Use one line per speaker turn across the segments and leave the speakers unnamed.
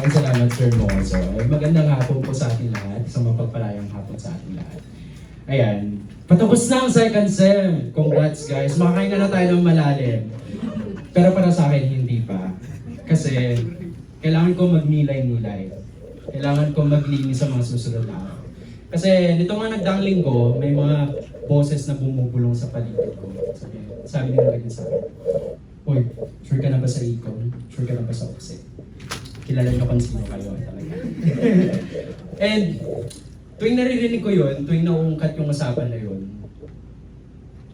Maraming salamat, Sir Mozo. Magandang hapon po sa ating lahat. Isang mapagpalayang hapon sa ating lahat. Ayan. Patapos na ang second sem. Congrats, guys. Makakahinga na tayo ng malalim. Pero para sa akin, hindi pa. Kasi kailangan ko magnilay-nilay. Kailangan ko maglinis sa mga susunod na araw. Kasi nito nga nagdaang linggo, may mga boses na bumubulong sa paligid ko. Sabi nila ganyan sa akin, "Uy, sure ka na ba sa econ? Sure ka na ba sa offset? Kilala nyo kung sino kayo talaga." And tuwing naririnig ko yun, tuwing nauungkat yung usapan na yun,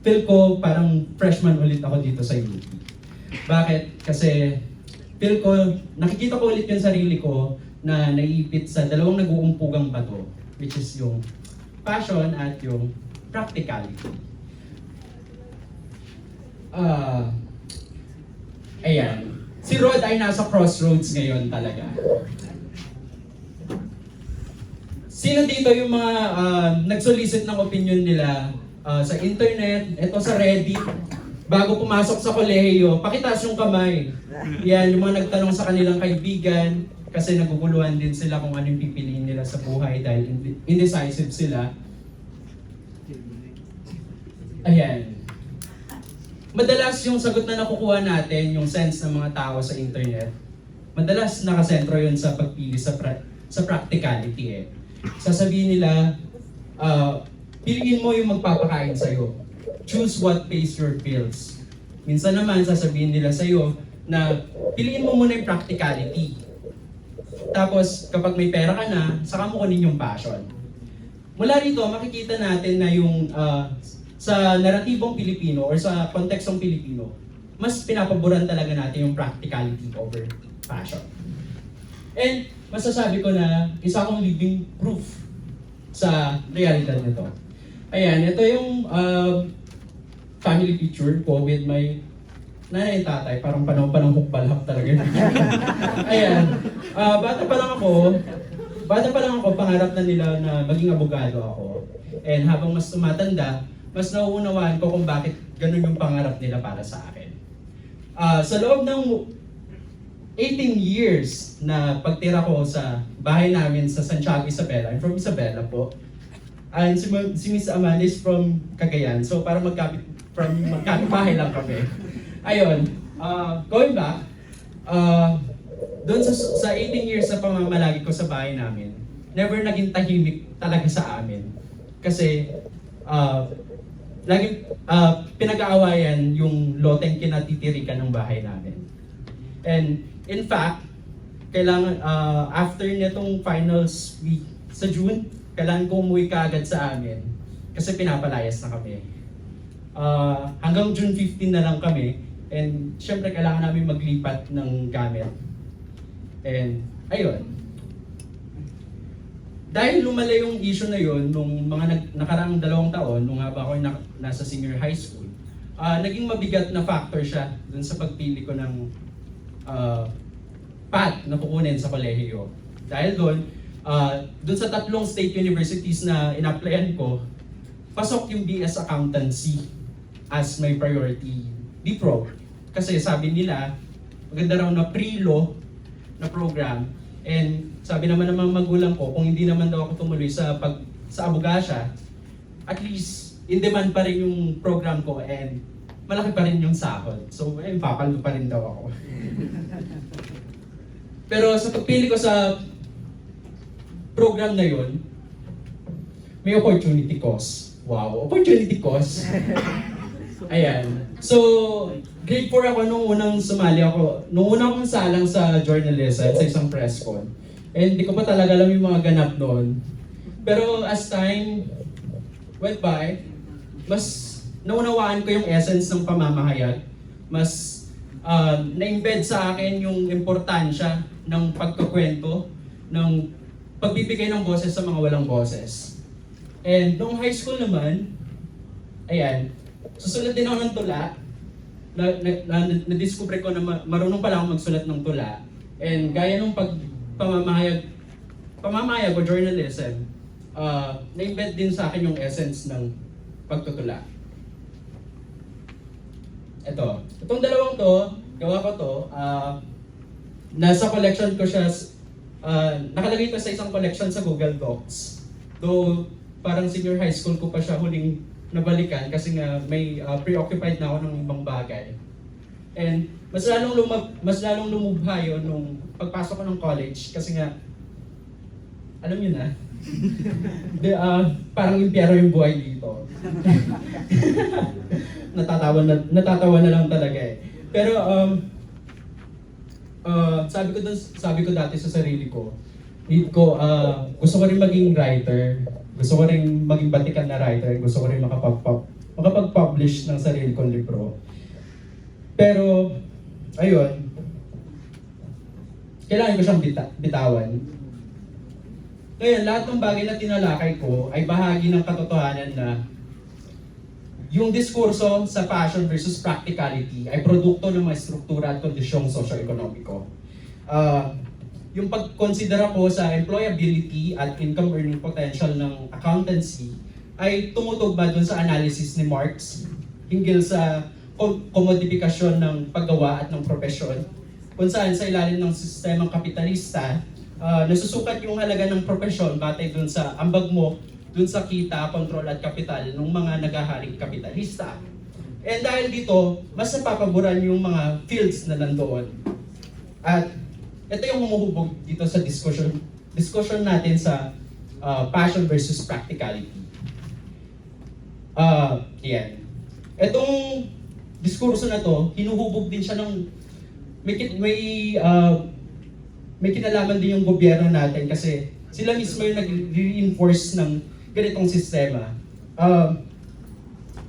feel ko parang freshman ulit ako dito sa UP. Bakit? Kasi feel ko, nakikita ko ulit yung sarili ko na naiipit sa dalawang nag-uumpugang bato, which is yung passion at yung practicality. Ayan. Si Rod ay nasa crossroads ngayon talaga. Sino dito yung mga nag-solicit ng opinion nila sa internet, eto sa Reddit, bago pumasok sa kolehiyo? Pakitaas yung kamay. Yan, yung mga nagtanong sa kanilang kaibigan, kasi naguguluhan din sila kung anong pipiliin nila sa buhay dahil indecisive sila. Ayan. Madalas yung sagot na nakukuha natin, yung sense ng mga tao sa internet, madalas nakasentro yun sa pagpili sa practicality eh. Sasabihin nila, piliin mo yung magpapakain sa'yo. Choose what pays your bills. Minsan naman sasabihin nila sa'yo na piliin mo muna yung practicality. Tapos kapag may pera ka na, saka mo kunin yung passion. Mula rito, makikita natin na yung sa naratibong Pilipino or sa kontekstong Pilipino, mas pinapaboran talaga natin yung practicality over passion. And masasabi ko na isa akong living proof sa realidad nito. Ayan, ito yung family picture ko with my nanay at tatay. Parang panahon hukbalhak talaga. Ayan, bata pa lang ako, pangarap na nila na maging abogado ako. And habang mas tumatanda, mas nauunawaan ko kung bakit ganun yung pangarap nila para sa akin. Sa loob ng 18 years na pagtira ko sa bahay namin sa Santiago, Isabela, I'm from Isabela po, and si Miss Amanda is from Cagayan, so parang magkapit-bahay lang kami. Ayun, going back, doon sa 18 years na pamamalagi ko sa bahay namin, never naging tahimik talaga sa amin. Kasi, laging pinag-aawayan yung loteng kinatitirikan ng bahay namin. And in fact, kailangan after nitong finals week sa June, kailangan ko umuwi kaagad sa amin kasi pinapalayas na kami. Hanggang June 15 na lang kami, and syempre kailangan namin maglipat ng gamit. And ayun. Dahil lumala yung issue na yun nung mga nakaraang 2 taon, nung haba ako nasa senior high school, naging mabigat na factor siya dun sa pagpili ko ng path na kukunin sa kolehiyo. Dahil dun sa 3 state universities na in-applyan ko, pasok yung BS Accountancy as my priority D-Pro. Kasi sabi nila, maganda raw na pre-law na program. And sabi naman ng mga magulang ko, kung hindi naman daw ako tumuloy sa abogasya, at least in demand pa rin yung program ko and malaki pa rin yung sahod. So, papalo pa rin daw ako. Pero sa pagpili ko sa program na yun, may opportunity cost. Wow, opportunity cost. Ayan. So, grade 4 ako nung unang sumali ako. Nung unang akong salang sa journalism, sa isang press con. And di ko pa talaga alam yung mga ganap noon. Pero as time went by, mas naunawaan ko yung essence ng pamamahayag. Mas na-embed sa akin yung importansya ng pagkakwento, ng pagbibigay ng boses sa mga walang boses. And nung high school naman, ayan, susulat din ako ng tula. Na-discover ko na marunong pala ako magsulat ng tula. And gaya nung pamamahayag o journalism, na-embed din sa akin yung essence ng pagtutula. Itong dalawang to, gawa ko to, nasa collection ko siya nakalagay pa sa isang collection sa Google Docs. Though parang senior high school ko pa siya huling nabalikan kasi nga may preoccupied na ako ng ibang bagay. And mas lalong lumubha yun nung pagpasok ko ng college kasi nga alam niyo na. Parang impyero yung buhay dito. natatawa na lang talaga eh. Pero sabi ko dati sa sarili ko, gusto ko rin maging writer, gusto ko rin maging batikan na writer, gusto ko rin makapag-publish ng sarili kong libro. Pero, ayun, kailangan ko siyang bitawan. Ngayon, lahat ng bagay na tinalakay ko ay bahagi ng katotohanan na yung diskurso sa passion versus practicality ay produkto ng mga struktura at kondisyong socio-ekonomiko. Yung pagkonsidera ko sa employability at income earning potential ng accountancy ay tumutugma dun sa analysis ni Marx hinggil sa komodifikasyon ng paggawa at ng propesyon, kung saan sa ilalim ng sistemang kapitalista, nasusukat yung halaga ng propesyon batay dun sa ambag mo, dun sa kita, kontrol at kapital ng mga naghaharing kapitalista. And dahil dito, mas napapaboran yung mga fields na nandoon. At ito yung humuhubog dito sa discussion natin sa passion versus practicality. Yan. Itong diskurso na to, hinuhubog din siya ng may kinalaman din yung gobyerno natin kasi sila mismo yung nag-reinforce ng ganitong sistema.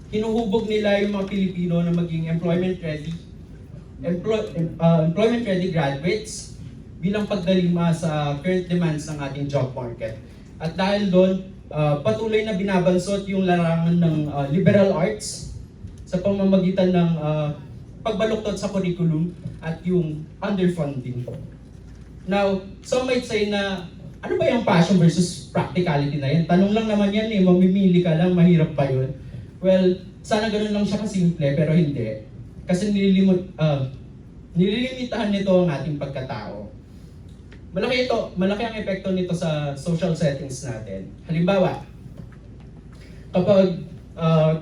Hinuhubog nila yung mga Pilipino na maging employment ready graduates bilang pagdalima sa current demands ng ating job market. At dahil doon, patuloy na binabansot yung larangan ng liberal arts sa pamamagitan ng pagbaluktot sa curriculum at yung underfunding. Now, some might say na ano ba yung passion versus practicality na yan? Tanong lang naman yan eh, mamimili ka lang, mahirap pa yun. Well, sana ganun lang siya kasimple, pero hindi. Kasi nililimitahan nito ang ating pagkatao. Malaki ang epekto nito sa social settings natin. Halimbawa, kapag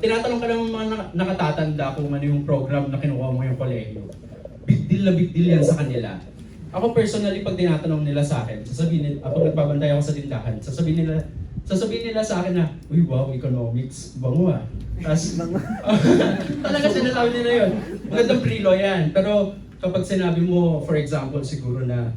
tinatanong ka ng mga nakatatanda kung ano yung program na kinuha mo yung kolehiyo, big deal yan sa kanila. Ako personally, pag tinatanong nila sa akin, pag nagbabantay ako sa tindahan, sasabihin nila sa akin na, uy, wow, economics, bango ah. Tapos, talaga sinasabi nila yun. Magandang prilo yan. Pero kapag sinabi mo, for example, siguro na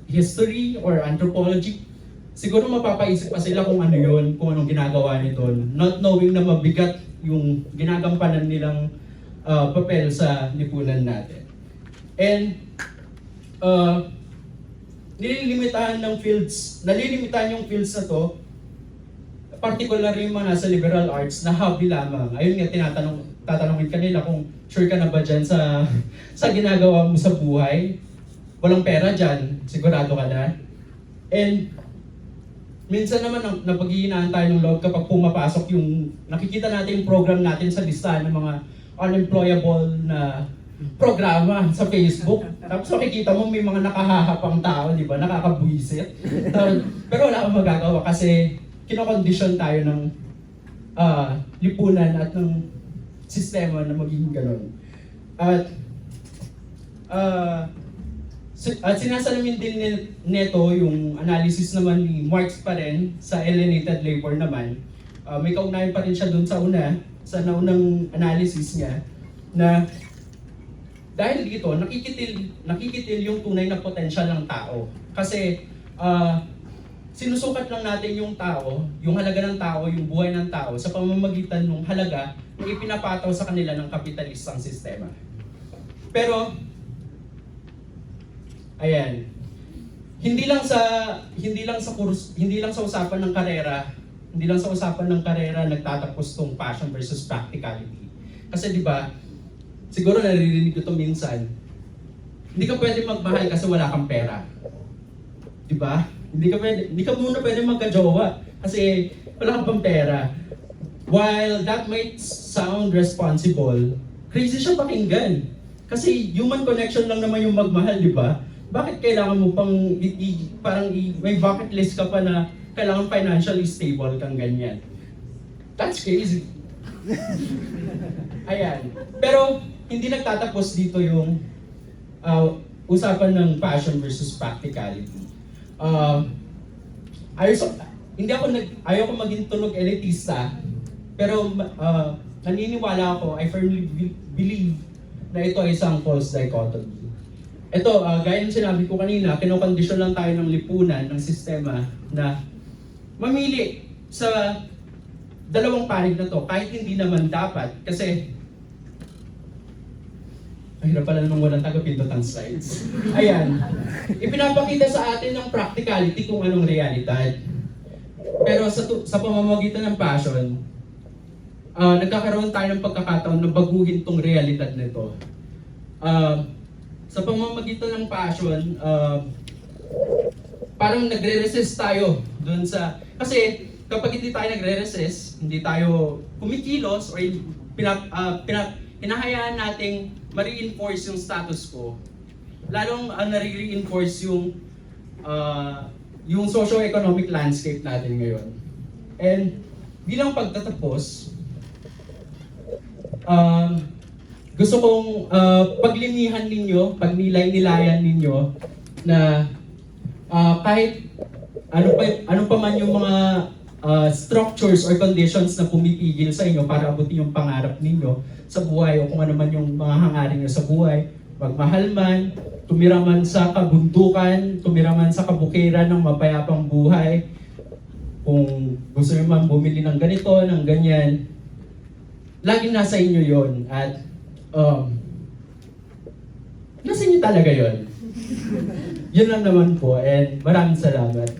history or anthropology, siguro mapapaisip pa sila kung ano yun, kung anong ginagawa nito, not knowing na mabigat yung ginagampanan nilang papel sa lipunan natin. And nalilimitahan yung fields na to, particular yung mga nasa liberal arts na hobby lamang. Ayun nga, tatanungin ka nila kung sure ka na ba dyan sa ginagawa mo sa buhay. Walang pera dyan, sigurado ka na. And minsan naman napaghihinaan tayo ng loob kapag pumapasok yung nakikita natin yung program natin sa listahan ng mga unemployable na programa sa Facebook. Tapos makikita mo may mga nakahahapang tao, di ba? Nakakabuisit. Pero wala kang magagawa kasi kinokondisyon tayo ng lipunan at ng sistema na magiging ganun. At sinasalamin din neto yung analysis naman ni Marx pa rin sa alienated labor naman. May kaugnayan pa rin siya dun sa naunang analysis niya na dahil dito, nakikitil yung tunay na potensyal ng tao. Kasi sinusukat lang natin yung tao, yung halaga ng tao, yung buhay ng tao sa pamamagitan ng halaga na ipinapataw sa kanila ng kapitalistang sistema. Pero ayan, hindi lang sa usapan ng karera nagtatapos tong passion versus practicality. Kasi 'di ba, siguro naririnig ko ito minsan, hindi ka pwede magmahal kasi wala kang pera. 'Di ba? Hindi ka muna pwede magka-jowa kasi wala kang pang pera. While that might sound responsible, crazy siya pakinggan. Kasi human connection lang naman yung magmahal, 'di ba? bakit kailangan mo pang may bucket list ka pa na kailangan financially stable kang ganyan? That's crazy. Ayan. Pero hindi nagtatapos dito yung usapan ng passion versus practicality. Ayaw ko maging tunog elitista, pero naniniwala ako, I firmly believe na ito ay isang false dichotomy. Ito, gaya ng sinabi ko kanina, kinokondisyon lang tayo ng lipunan, ng sistema, na mamili sa dalawang panig na to, kahit hindi naman dapat, kasi mahirap pala nung walang taga-pindutan slides. Ayan, ipinapakita sa atin ng practicality kung anong realidad. Pero sa pamamagitan ng passion, nagkakaroon tayo ng pagkakataon na baguhin tong realidad nito. Sa pamamagitan ng passion, parang nagre-resist tayo dun sa... Kasi kapag hindi tayo nagre-resist, hindi tayo kumikilos o hinahayaan nating ma-reinforce yung status quo, lalong nare-reinforce yung socio-economic landscape natin ngayon. And bilang pagtatapos, gusto kong paglinihan ninyo, pagnilay-nilayan ninyo na kahit ano pa man yung mga structures or conditions na pumipigil sa inyo para abutin yung pangarap ninyo sa buhay o kung ano man yung mga hangarin nyo sa buhay, magmahal man, tumira man sa kabundukan, tumira man sa kabukiran ng mapayapang buhay, kung gusto nyo man bumili ng ganito, ng ganyan, laging nasa inyo yon at nasa inyo talaga yon. Yun lang naman po and maraming salamat.